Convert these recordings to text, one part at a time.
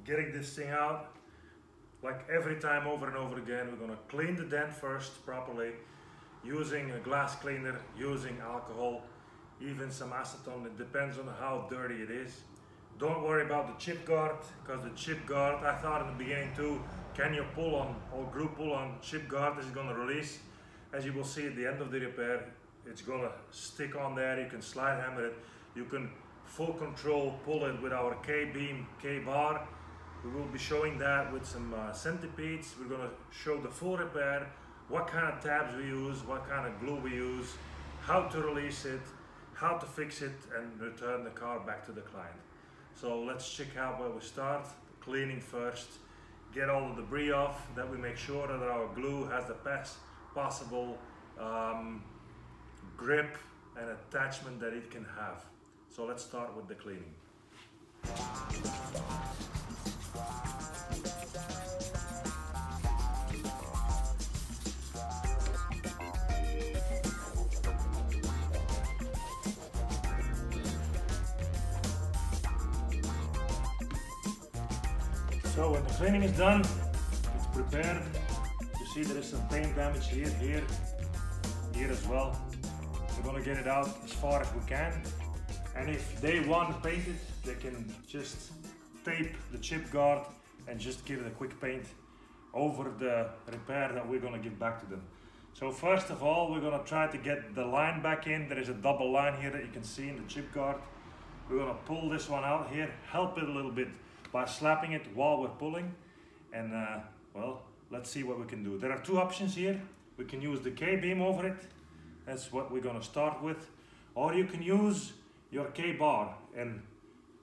getting this thing out. Like every time over and over again, we're gonna clean the dent first properly, using a glass cleaner, using alcohol, even some acetone. It depends on how dirty it is. Don't worry about the chip guard, because the chip guard, I thought in the beginning too, can you pull on or glue pull on chip guard? Is it gonna release? As you will see at the end of the repair, it's gonna stick on there. You can slide hammer it. You can full control pull it with our K-beam, K-bar. We will be showing that with some centipedes. We're gonna show the full repair, what kind of tabs we use, what kind of glue we use, how to release it, how to fix it and return the car back to the client. So let's check out where we start. Cleaning first, get all the debris off, that we make sure that our glue has the best possible grip and attachment that it can have. So let's start with the cleaning. So when the cleaning is done, it's prepared. You see there is some paint damage here, here as well. We're gonna get it out as far as we can. And if they want painted, they can just tape the chip guard and just give it a quick paint over the repair that we're gonna give back to them. So first of all, we're gonna try to get the line back in. There is a double line here that you can see in the chip guard. We're gonna pull this one out here, help it a little bit by slapping it while we're pulling, and well, let's see what we can do. There are two options here. We can use the K-beam over it. That's what we're gonna start with. Or you can use your K-bar and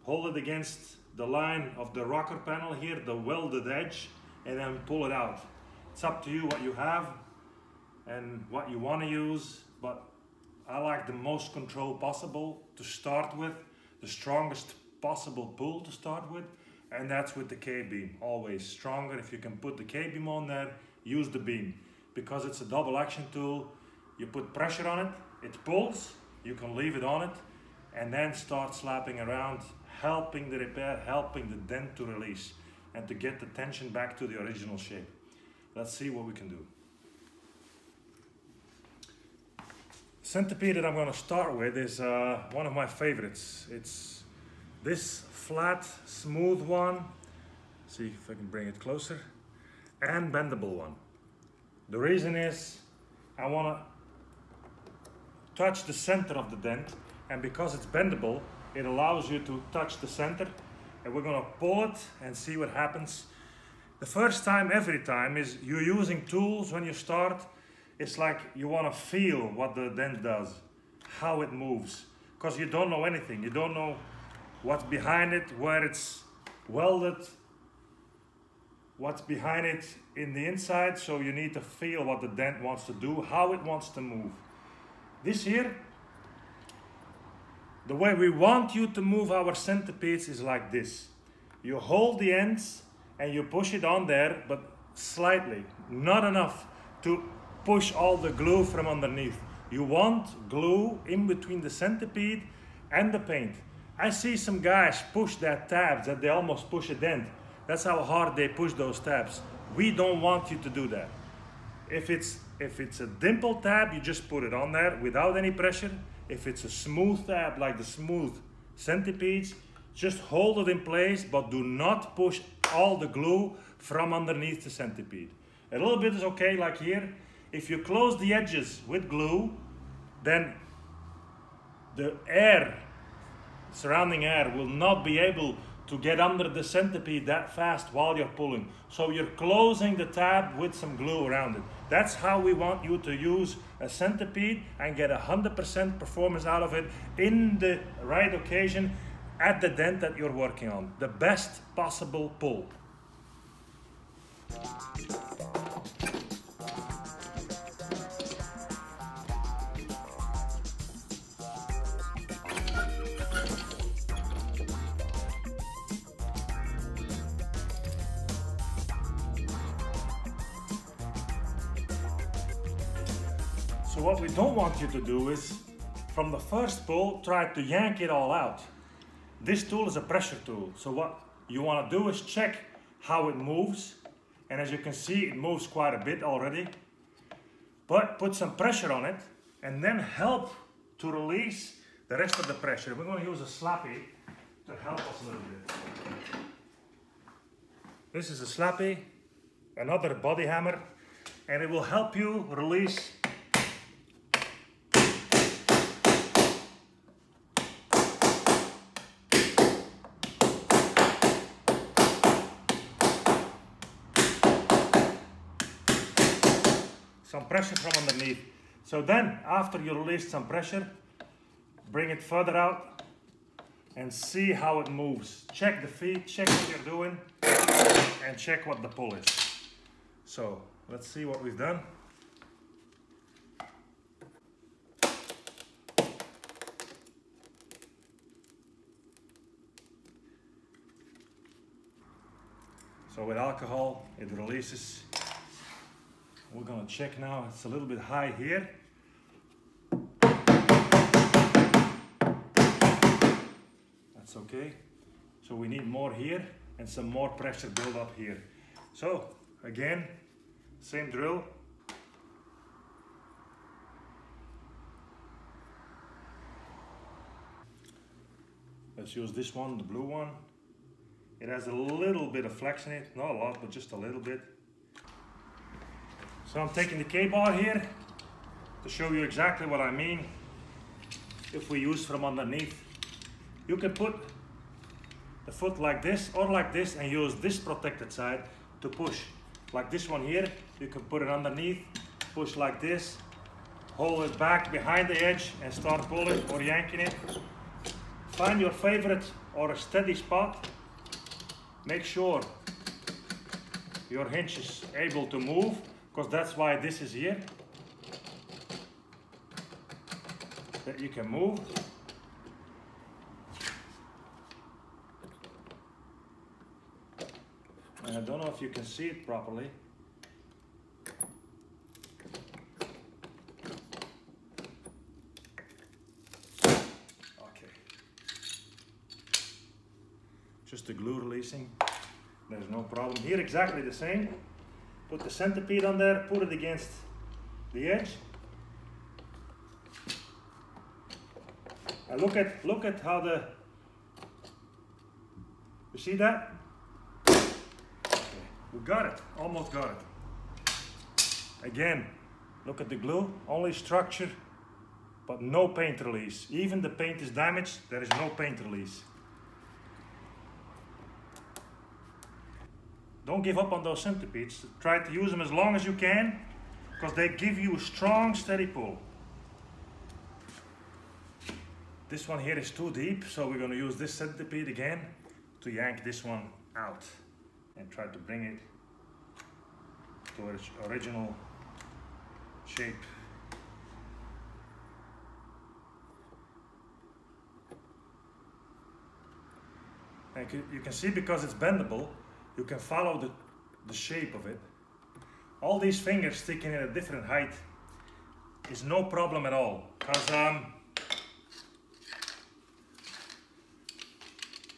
hold it against the line of the rocker panel here, the welded edge, and then pull it out. It's up to you what you have and what you want to use, but I like the most control possible to start with, the strongest possible pull to start with, and that's with the K-beam. Always stronger. If you can put the K-beam on there, use the beam. Because it's a double action tool, you put pressure on it, it pulls, you can leave it on it, and then start slapping around, helping the repair, helping the dent to release, and to get the tension back to the original shape. Let's see what we can do. Centipede that I'm going to start with is one of my favorites. It's this flat, smooth one. See if I can bring it closer. And bendable one. The reason is I want to touch the center of the dent, and because it's bendable, it allows you to touch the center, and we're going to pull it and see what happens. The first time, every time, is you're using tools when you start. It's like you want to feel what the dent does, how it moves, because you don't know anything. You don't know what's behind it, where it's welded, what's behind it in the inside, so you need to feel what the dent wants to do, how it wants to move. This here, the way we want you to move our centipedes is like this. You hold the ends and you push it on there, but slightly, not enough to push all the glue from underneath. You want glue in between the centipede and the paint. I see some guys push that tabs that they almost push a dent. That's how hard they push those tabs. We don't want you to do that. If it's a dimple tab, you just put it on there without any pressure. If it's a smooth tab, like the smooth centipedes, just hold it in place, but do not push all the glue from underneath the centipede. A little bit is okay, like here. If you close the edges with glue, then the air, surrounding air, will not be able to get under the centipede that fast while you're pulling. So you're closing the tab with some glue around it. That's how we want you to use a centipede and get 100% performance out of it in the right occasion at the dent that you're working on. The best possible pull. So what we don't want you to do is, from the first pull, try to yank it all out. This tool is a pressure tool. So what you want to do is check how it moves. And as you can see, it moves quite a bit already. But put some pressure on it and then help to release the rest of the pressure. We're going to use a slappy to help us a little bit. This is a slappy, another body hammer, and it will help you release some pressure from underneath. So then, after you release some pressure, bring it further out and see how it moves. Check the feet, check what you're doing, and check what the pull is. So, let's see what we've done. So with alcohol, it releases. We're gonna check now, it's a little bit high here. That's okay. So we need more here and some more pressure build up here. So again, same drill. Let's use this one, the blue one. It has a little bit of flex in it, not a lot, but just a little bit. So I'm taking the K-bar here to show you exactly what I mean. If we use from underneath, you can put the foot like this or like this and use this protected side to push. Like this one here, you can put it underneath, push like this, hold it back behind the edge and start pulling or yanking it. Find your favorite or a steady spot. Make sure your hinge is able to move, because that's why this is here, that you can move. And I don't know if you can see it properly. Okay. Just the glue releasing. There's no problem. Here exactly the same. Put the centipede on there, put it against the edge. And look at how you see that? Okay, we got it, almost got it. Again, look at the glue, only structure, but no paint release. Even the paint is damaged, there is no paint release. Don't give up on those centipedes. Try to use them as long as you can, because they give you a strong, steady pull. This one here is too deep, so we're going to use this centipede again to yank this one out and try to bring it to its original shape. And you can see, because it's bendable, you can follow the shape of it. All these fingers sticking in a different height is no problem at all, because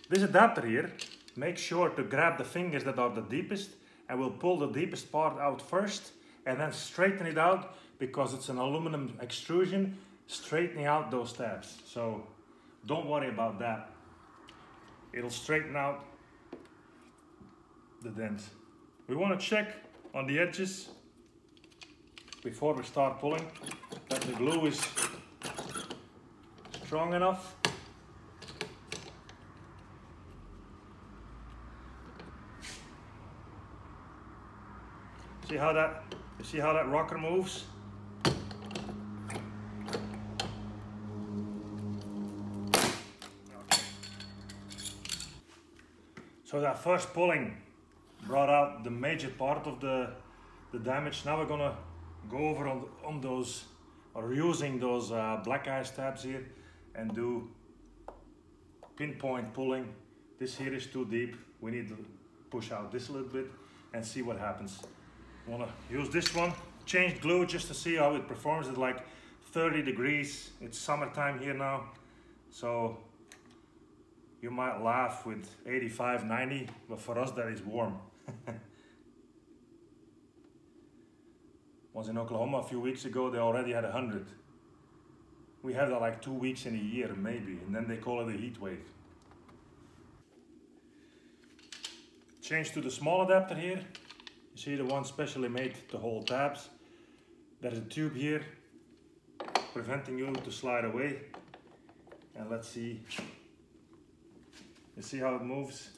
this adapter here makes sure to grab the fingers that are the deepest, and we'll pull the deepest part out first and then straighten it out, because it's an aluminum extrusion, straightening out those tabs. So don't worry about that. It'll straighten out the dent. We want to check on the edges before we start pulling that the glue is strong enough. See how that, you see how that rocker moves? Okay. So that first pulling brought out the major part of the damage. Now we're gonna go over on those, or using those black ice tabs here, and do pinpoint pulling. This here is too deep. We need to push out this a little bit and see what happens. I wanna use this one, change glue just to see how it performs at like 30 degrees. It's summertime here now, so You might laugh with 85, 90, but for us that is warm. Was in Oklahoma a few weeks ago, they already had 100. We have that like 2 weeks in a year maybe, and then they call it a heat wave. Change to the small adapter here. You see the one specially made to hold tabs. There's a tube here preventing you to slide away. And let's see. You see how it moves?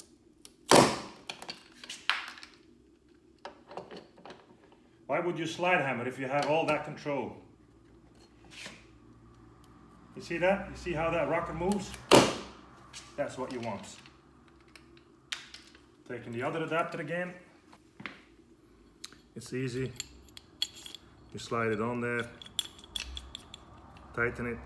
Why would you slide hammer if you have all that control? You see that? You see how that rocker moves? That's what you want. Taking the other adapter again. It's easy. You slide it on there, tighten it.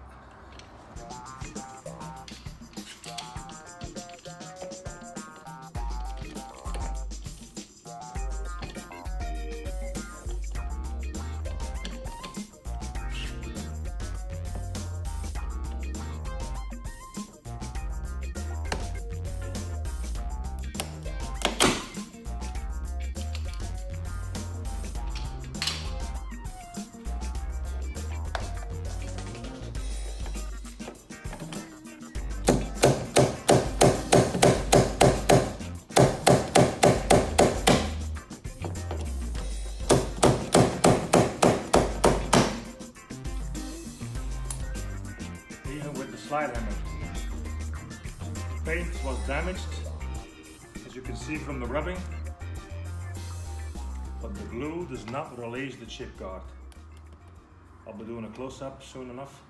Even with the slide hammer, paint was damaged, as you can see from the rubbing, but the glue does not release the chip guard. I'll be doing a close-up soon enough.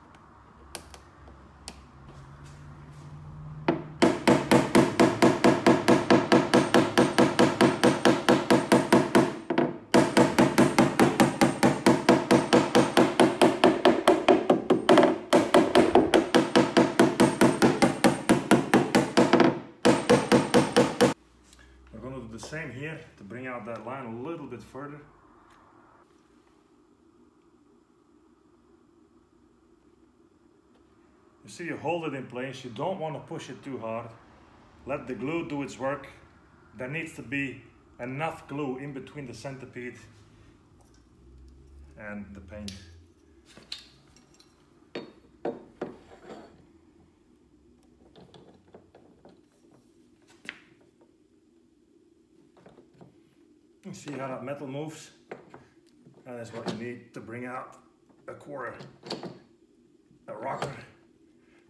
The same here to bring out that line a little bit further. You see, you hold it in place, you don't want to push it too hard. Let the glue do its work. There needs to be enough glue in between the centipede and the paint. You see how that metal moves? That is what you need to bring out a quarter, a rocker,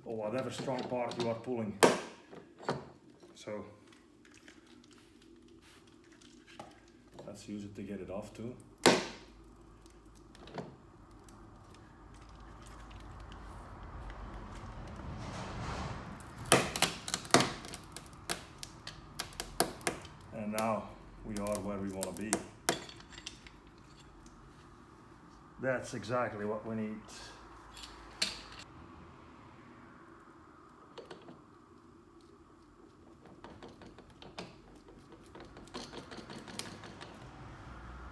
or whatever strong part you are pulling. So let's use it to get it off too. And now we are where we want to be. That's exactly what we need.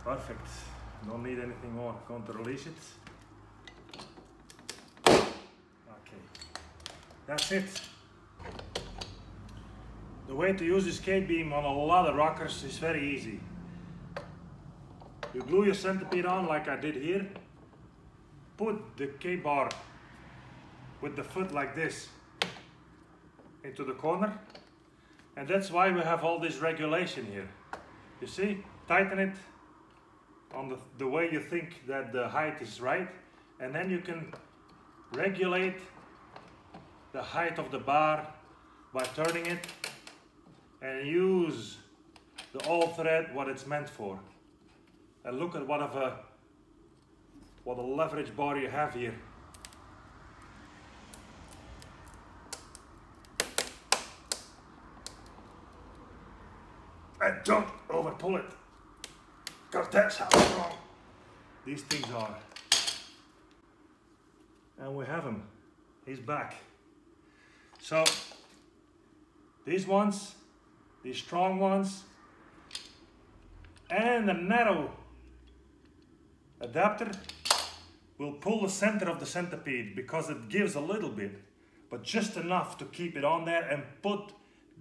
Perfect. Don't need anything more. Going to release it. Okay. That's it. The way to use this K-beam on a lot of rockers is very easy. You glue your centipede on like I did here. Put the K-bar with the foot like this into the corner. And that's why we have all this regulation here. You see? Tighten it on the way you think that the height is right. And then you can regulate the height of the bar by turning it. And use the all thread what it's meant for. And look at what a leverage bar you have here. And don't over pull it, because that's how strong these things are. And we have him. He's back. So these ones, these strong ones, and the narrow adapter will pull the center of the centipede because it gives a little bit, but just enough to keep it on there and put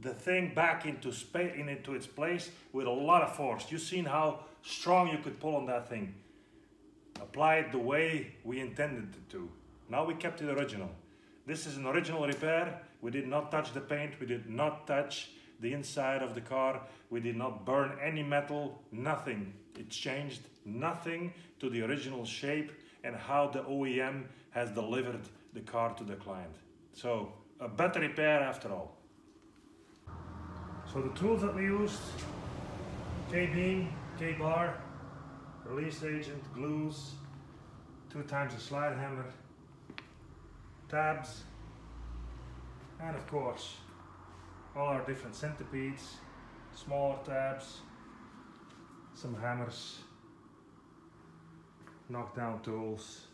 the thing back into its place with a lot of force. You've seen how strong you could pull on that thing. Apply it the way we intended it to. Now we kept it original. This is an original repair. We did not touch the paint. We did not touch the inside of the car. We did not burn any metal, nothing. It changed nothing to the original shape and how the OEM has delivered the car to the client. So a better repair after all. So the tools that we used: K-beam, K-bar, release agent, glues, 2 times a slide hammer, tabs, and of course all our different centipedes, smaller tabs, some hammers, knockdown tools.